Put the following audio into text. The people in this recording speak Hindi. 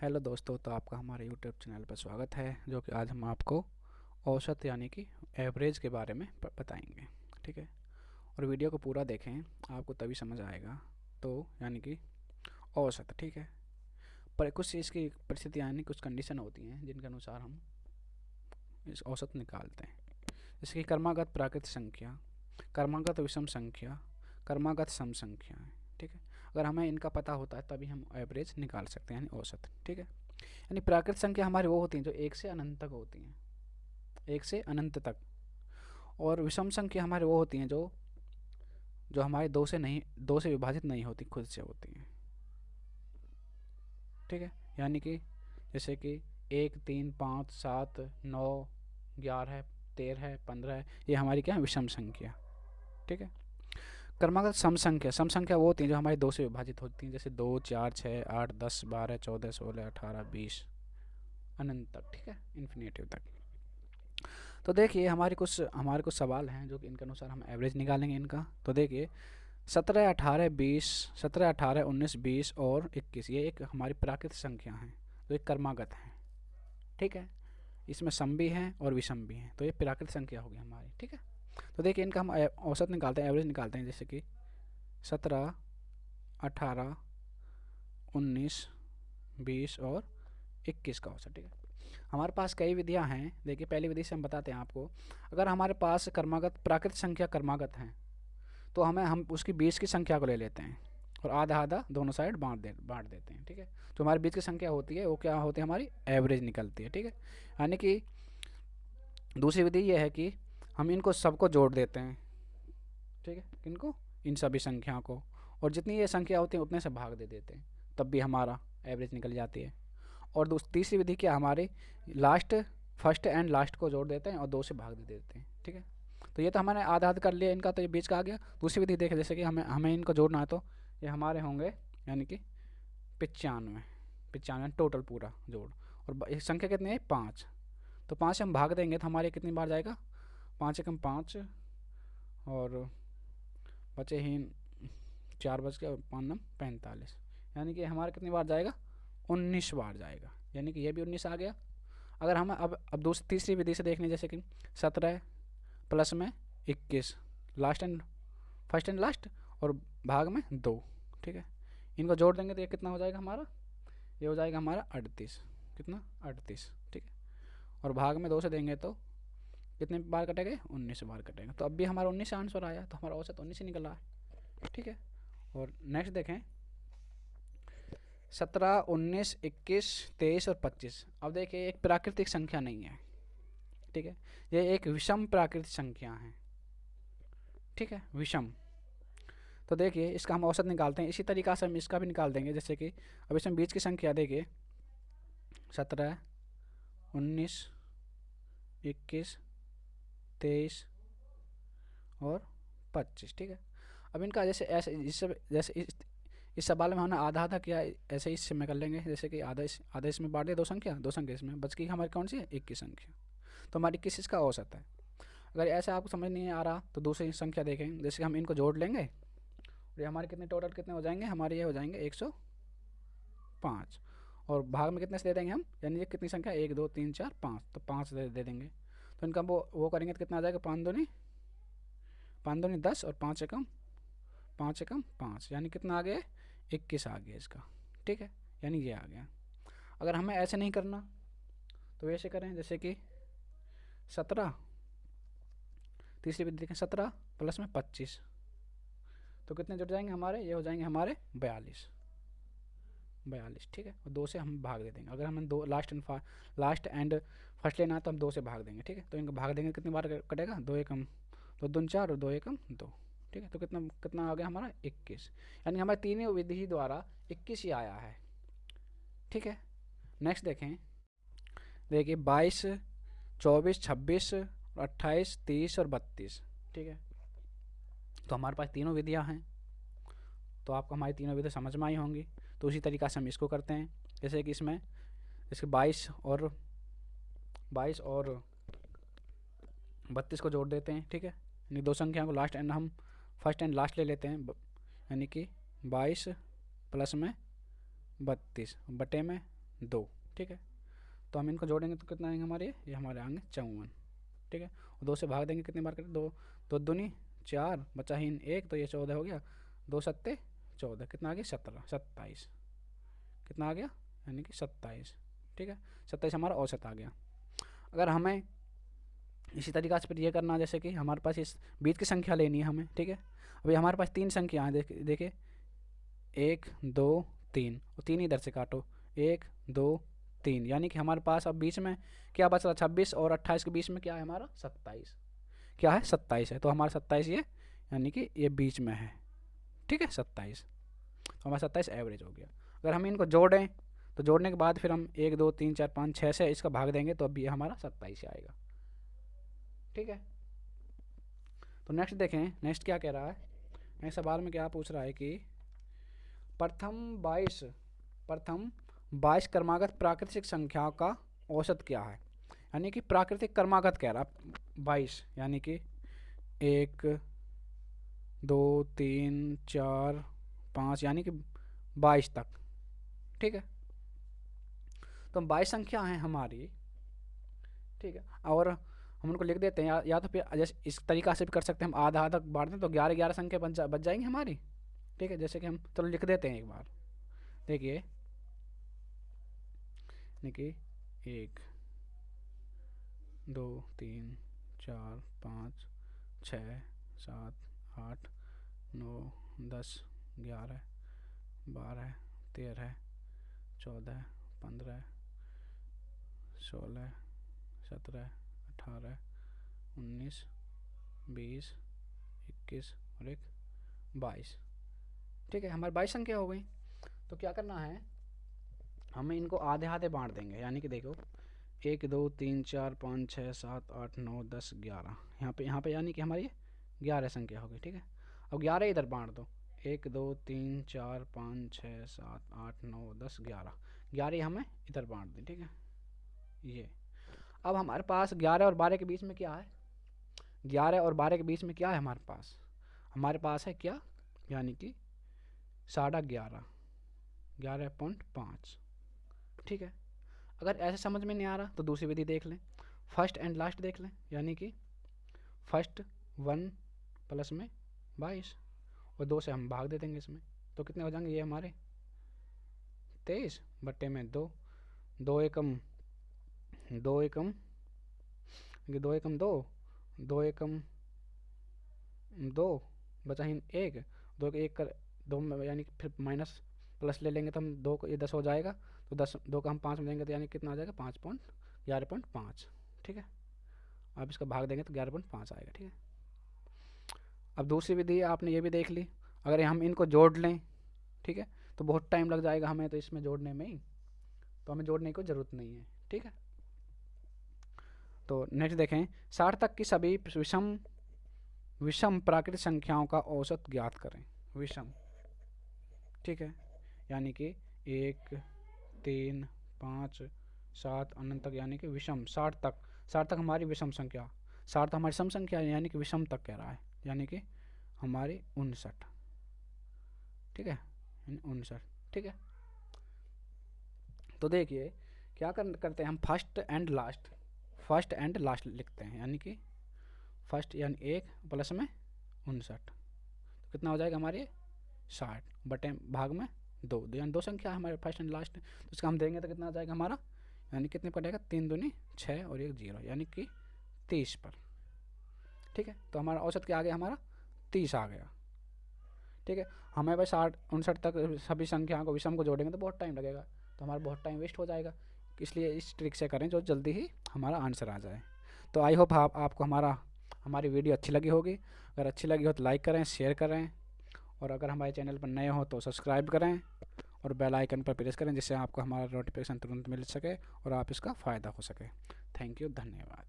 हेलो दोस्तों, तो आपका हमारे यूट्यूब चैनल पर स्वागत है। जो कि आज हम आपको औसत यानी कि एवरेज के बारे में बताएंगे। ठीक है, और वीडियो को पूरा देखें, आपको तभी समझ आएगा। तो यानी कि औसत, ठीक है, पर कुछ चीज़ की परिस्थितियाँ यानी कुछ कंडीशन होती हैं जिनके अनुसार हम इस औसत निकालते हैं। जैसे कि क्रमागत प्राकृत संख्या, क्रमागत विषम संख्या, क्रमागत सम संख्याएँ। ठीक है, अगर हमें इनका पता होता है तभी हम एवरेज निकाल सकते हैं, यानी औसत। ठीक है, यानी प्राकृत संख्या हमारी वो होती हैं जो एक से अनंत तक होती हैं, एक से अनंत तक। और विषम संख्या हमारी वो होती हैं जो जो हमारे दो से विभाजित नहीं होती, खुद से होती हैं। ठीक है, यानी कि जैसे कि 1, 3, 5, 7, 9, 11, 13, 15, ये हमारी क्या है, विषम संख्या। ठीक है, क्रमागत सम संख्या वो होती हैं जो हमारी दो से विभाजित होती हैं, जैसे 2, 4, 6, 8, 10, 12, 14, 16, 18, 20, अनंत तक। ठीक है, इन्फिनेटिव तक। तो देखिए हमारे कुछ सवाल हैं जो कि इनके अनुसार हम एवरेज निकालेंगे इनका। तो देखिए 17, 18, 20, 17, 18, 19, 20 और 21, ये एक हमारी प्राकृतिक संख्या हैं जो एक क्रमागत हैं। ठीक है, इसमें सम भी हैं और विषम भी हैं, तो ये प्राकृतिक संख्या होगी हमारी। ठीक है, तो देखिए इनका हम औसत निकालते हैं, एवरेज निकालते हैं। जैसे कि 17, 18, 19, 20 और 21 का औसत। ठीक है, हमारे पास कई विधियां हैं। देखिए पहली विधि से हम बताते हैं आपको। अगर हमारे पास क्रमागत प्राकृतिक संख्या क्रमागत हैं तो हम उसकी बीच की संख्या को ले लेते हैं और आधा आधा दोनों साइड बांट देते हैं। ठीक है, जो हमारी बीच की संख्या होती है वो क्या होती है, हमारी एवरेज निकलती है। ठीक है, यानी कि दूसरी विधि ये है कि हम इनको सबको जोड़ देते हैं। ठीक है, इनको, इन सभी संख्या को, और जितनी ये संख्या होती है उतने से भाग दे देते हैं, तब भी हमारा एवरेज निकल जाती है। और तीसरी विधि क्या, हमारे फर्स्ट एंड लास्ट को जोड़ देते हैं और दो से भाग दे देते हैं। ठीक है, तो ये तो हमने आधा आधा कर लिया इनका, तो ये बीच का आ गया। दूसरी विधि देखें, जैसे कि हमें हमें इनको जोड़ना है तो ये हमारे होंगे यानी कि 95, 95 टोटल पूरा जोड़। और एक संख्या कितनी है, 5, तो 5 से हम भाग देंगे तो हमारे कितनी बार जाएगा, 5 एकम 5, और बचे ही 4 बच गया, 5 नम 45, यानी कि हमारा कितनी बार जाएगा, 19 बार जाएगा। यानी कि ये भी 19 आ गया। अगर हम अब तीसरी विधि से देख लें, जैसे कि 17 प्लस में 21, last and first and last, और भाग में 2। ठीक है, इनको जोड़ देंगे तो ये कितना हो जाएगा हमारा, ये हो जाएगा हमारा 38। कितना, 38। ठीक है, और भाग में 2 से देंगे तो कितने बार कटेंगे, 19 बार कटेंगे। तो अब भी हमारा 19 आंसर आया, तो हमारा औसत 19 ही निकल रहा है। ठीक है, और नेक्स्ट देखें 17, 19, 21, 23 और 25। अब देखिए एक प्राकृतिक संख्या नहीं है। ठीक है, ये एक विषम प्राकृतिक संख्या है। ठीक है, विषम। तो देखिए इसका हम औसत निकालते हैं, इसी तरीक़ा से हम इसका भी निकाल देंगे। जैसे कि अब इसमें बीच की संख्या देखिए 17, 19, 21, 23 और 25। ठीक है, अब इनका जैसे ऐसे जैसे इस सवाल में हमने आधा आधा किया, ऐसे ही इससे में कर लेंगे। जैसे कि आधा इसमें बांट दिया, दो संख्या इसमें बच गई, हमारी कौन सी है, 21 संख्या। तो हमारी 21 इसका औसत है। अगर ऐसा आपको समझ नहीं आ रहा तो दूसरी संख्या देखें, जैसे हम इनको जोड़ लेंगे और ये हमारे कितने टोटल कितने हो जाएंगे, हमारे ये हो जाएंगे 105, और भाग में कितने से दे देंगे हम, यानी ये कितनी संख्या, 1, 2, 3, 4, 5, तो 5 दे देंगे। तो इनका वो करेंगे तो कितना आ जाएगा, 5 दूनी 10 और 5 एकम 5, यानी कितना आ गया, 21 आ गया इसका। ठीक है, यानी ये आ गया। अगर हमें ऐसे नहीं करना तो ऐसे करें, जैसे कि 17, तीसरी विधि देखें, 17 प्लस में 25, तो कितने जुड़ जाएंगे हमारे, ये हो जाएंगे हमारे 42। ठीक है, और 2 से हम भाग दे देंगे। अगर हमें दो लास्ट एंड फर्स्ट लेना है तो हम 2 से भाग देंगे। ठीक है, तो इनको भाग देंगे, कितनी बार कटेगा, 2 एकम 2 दून 4 और 2 एकम 2। ठीक है, तो कितना कितना आ गया हमारा, 21, यानी हमारे तीनों विधि द्वारा 21 ही आया है। ठीक है, नेक्स्ट देखें, देखिए 22, 24, 26, 28, 30 और 32। ठीक है, तो हमारे पास तीनों विधियाँ हैं, तो आपको हमारी तीनों विधियाँ समझ में आई होंगी। तो उसी तरीक़ा से हम इसको करते हैं। जैसे कि इसमें 22 और 32 को जोड़ देते हैं। ठीक है, यानी दो संख्या को लास्ट एंड हम फर्स्ट एंड लास्ट ले लेते हैं, यानी कि 22 प्लस में 32 बटे में 2। ठीक है, तो हम इनको जोड़ेंगे तो कितना आएंगे हमारे, ये हमारे आएंगे 54। ठीक है, और 2 से भाग देंगे कितनी बार करें, 2 2 दूनी 4, बचा ही 1, तो ये 14 हो गया। 2 सत्ते 14, कितना आ गया 17, 27, कितना आ गया यानी कि 27। ठीक है, 27 हमारा औसत आ गया। अगर हमें इसी तरीक़ा से फिर ये करना, जैसे कि हमारे पास इस बीच की संख्या लेनी है हमें। ठीक है, अभी हमारे पास 3 संख्या हैं, देखिए 1 2 3, और 3 इधर से काटो, 1 2 3, यानी कि हमारे पास अब बीच में क्या बच रहा, 26 और 28 के बीच में क्या है हमारा 27, क्या है 27 है, तो हमारा 27 ये यानी कि ये बीच में है। ठीक है, 27, तो हमारा 27 एवरेज हो गया। अगर हम इनको जोड़ें तो जोड़ने के बाद फिर हम 1 2 3 4 5 6 से इसका भाग देंगे तो अब ये हमारा 27 आएगा। ठीक है, तो नेक्स्ट देखें, नेक्स्ट क्या कह रहा है, नेक्स्ट सवाल में क्या पूछ रहा है कि प्रथम 22 क्रमागत प्राकृतिक संख्याओं का औसत क्या है। यानी कि प्राकृतिक क्रमागत कह रहा है 22, यानी कि 1 2 3 4 5, यानी कि 22 तक। ठीक है, तो 22 संख्या है हमारी। ठीक है, और हम उनको लिख देते हैं, या तो फिर जैसे इस तरीक़ा से भी कर सकते हैं, हम आधा आधा बांट दें तो 11 11 संख्या बच जाएंगी हमारी। ठीक है, जैसे कि हम चलो लिख देते हैं एक बार, देखिए 1 2 3 4 5 6 7 8 9 10 11 12 13 14 15 16 17 18 19 20 21 और 22। ठीक है, हमारी 22 संख्या हो गई। तो क्या करना है, हमें इनको आधे आधे बांट देंगे, यानी कि देखो 1 2 3 4 5 6 7 8 9 10 11, यहाँ पे यानी कि हमारी 11 संख्या हो गई। ठीक है, अब 11 इधर बांट दो, 1 2 3 4 5 6 7 8 9 10 11, 11 हमें इधर बांट दें। ठीक है, ये अब हमारे पास 11 और 12 के बीच में क्या है, 11 और 12 के बीच में क्या है हमारे पास है क्या, यानी कि 11.5, 11.5। ठीक है, अगर ऐसे समझ में नहीं आ रहा तो दूसरी विधि देख लें, फर्स्ट एंड लास्ट देख लें, यानी कि फर्स्ट 1 प्लस में 22 और 2 से हम भाग दे देंगे इसमें, तो कितने हो जाएंगे ये हमारे 23 बट्टे में 2, 2 एकम 2 एकम 2 एकम 2, 2 एकम 2, बचा ही 1, 2 के 1 कर 2, यानी कि फिर माइनस प्लस ले लेंगे तो हम 2 को, ये 10 हो जाएगा, तो 10 2 का हम 5 में देंगे तो यानी कितना आ जाएगा 11.5। ठीक है, अब इसका भाग देंगे तो 11.5 आएगा। ठीक है, अब दूसरी विधि आपने ये भी देख ली, अगर हम इनको जोड़ लें, ठीक है, तो बहुत टाइम लग जाएगा हमें तो इसमें जोड़ने में ही, तो हमें जोड़ने की ज़रूरत नहीं है। ठीक है, तो नेक्स्ट देखें, 60 तक की सभी विषम प्राकृतिक संख्याओं का औसत ज्ञात करें। विषम, ठीक है, यानी कि 1 3 5 7 अनंत तक, यानी कि विषम 60 तक हमारी विषम संख्या, 60 तो हमारी सम संख्या है, यानी कि विषम तक कह रहा है, यानी कि हमारी 59। ठीक है, 59। ठीक है, तो देखिए क्या करते हैं हम, फर्स्ट एंड लास्ट लिखते हैं, यानी कि फर्स्ट यानी 1 प्लस में 59, तो कितना हो जाएगा हमारे 60 बटे भाग में 2, यानी 2 संख्या हमारे फर्स्ट एंड लास्ट, तो इसका हम देंगे तो कितना आ जाएगा हमारा, यानी कितने पड़ेगा 3 दूनी 6 और 1 0, यानी कि 30 पर। ठीक है, तो हमारा औसत क्या आ गया, हमारा 30 आ गया। ठीक है, हमें भाई 59 तक सभी संख्याओं को विषम को जोड़ेंगे तो बहुत टाइम लगेगा, तो हमारा बहुत टाइम वेस्ट हो जाएगा, इसलिए इस ट्रिक से करें जो जल्दी ही हमारा आंसर आ जाए। तो आई होप आपको हमारी वीडियो अच्छी लगी होगी, अगर अच्छी लगी हो तो लाइक करें, शेयर करें, और अगर हमारे चैनल पर नए हो तो सब्सक्राइब करें और बेल आइकन पर प्रेस करें, जिससे आपको हमारा नोटिफिकेशन तुरंत मिल सके और आप इसका फ़ायदा हो सके। थैंक यू, धन्यवाद।